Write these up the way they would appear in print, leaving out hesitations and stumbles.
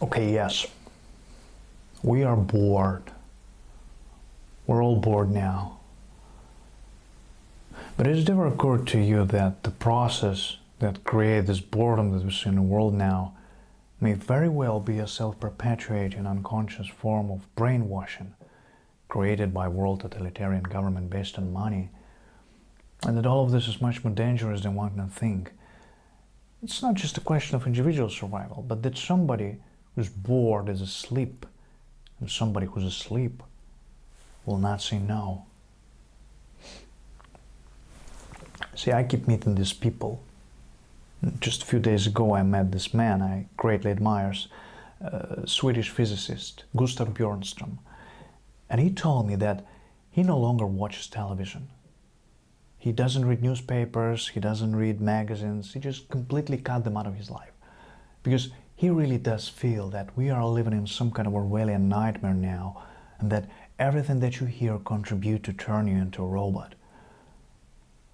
Okay, yes. We are bored. We're all bored now. But has it ever occurred to you that the process that creates this boredom that we see in the world now may very well be a self-perpetuating unconscious form of brainwashing created by world totalitarian government based on money, and that all of this is much more dangerous than one can think? It's not just a question of individual survival, but that somebody who's bored is asleep, and somebody who's asleep will not say no. See, I keep meeting these people. Just a few days ago I met this man I greatly admire, a Swedish physicist, Gustav Björnström. And he told me that he no longer watches television. He doesn't read newspapers, he doesn't read magazines, he just completely cut them out of his life. Because he really does feel that we are living in some kind of Orwellian nightmare now, and that everything that you hear contributes to turn you into a robot.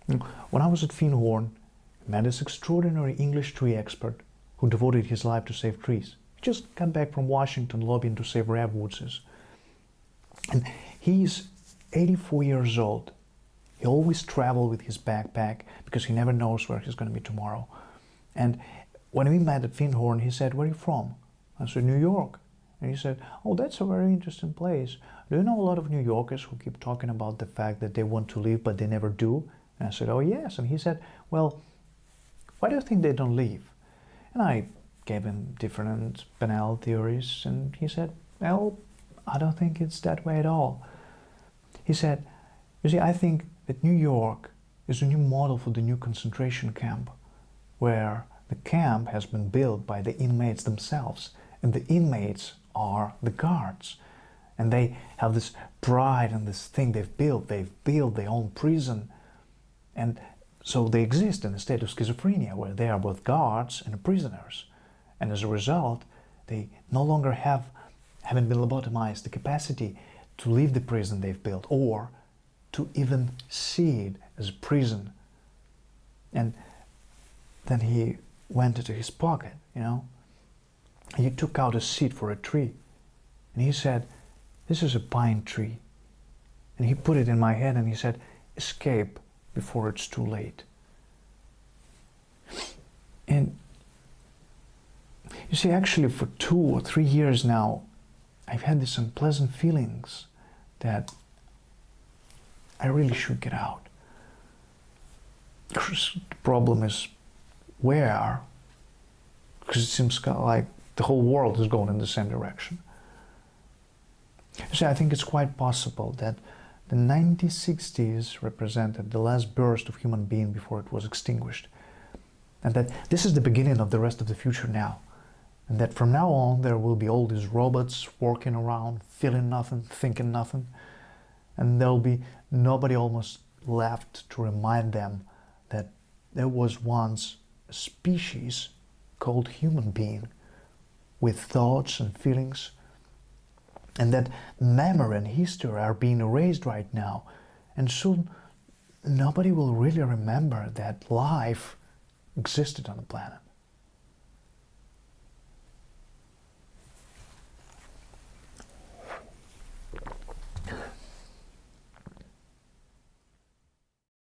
When I was at Finhorn, I met this extraordinary English tree expert who devoted his life to save trees. He just got back from Washington lobbying to save redwoods. And he's 84 years old. He always travels with his backpack because he never knows where he's going to be tomorrow. And when we met at Finhorn, he said, "Where are you from?" I said, "New York." And he said, "Oh, that's a very interesting place. Do you know a lot of New Yorkers who keep talking about the fact that they want to leave but they never do?" And I said, "Oh, yes." And he said, "Well, why do you think they don't leave?" And I gave him different banal theories, and he said, "Well, I don't think it's that way at all." He said, "You see, I think that New York is a new model for the new concentration camp, where the camp has been built by the inmates themselves, and the inmates are the guards. And they have this pride in this thing they've built. They've built their own prison. And so they exist in a state of schizophrenia, where they are both guards and prisoners. And as a result, they no longer haven't been lobotomized, the capacity to leave the prison they've built, or to even see it as a prison." And then he went into his pocket, he took out a seed for a tree, and he said, "This is a pine tree." And he put it in my hand and he said, "Escape before it's too late." And you see, actually for 2 or 3 years now, I've had these unpleasant feelings that I really should get out. The problem is where, because it seems like the whole world is going in the same direction. You see, I think it's quite possible that the 1960s represented the last burst of human being before it was extinguished, and that this is the beginning of the rest of the future now, and that from now on there will be all these robots walking around, feeling nothing, thinking nothing, and there will be nobody almost left to remind them that there was once a species called human being with thoughts and feelings, and that memory and history are being erased right now, and soon nobody will really remember that life existed on the planet.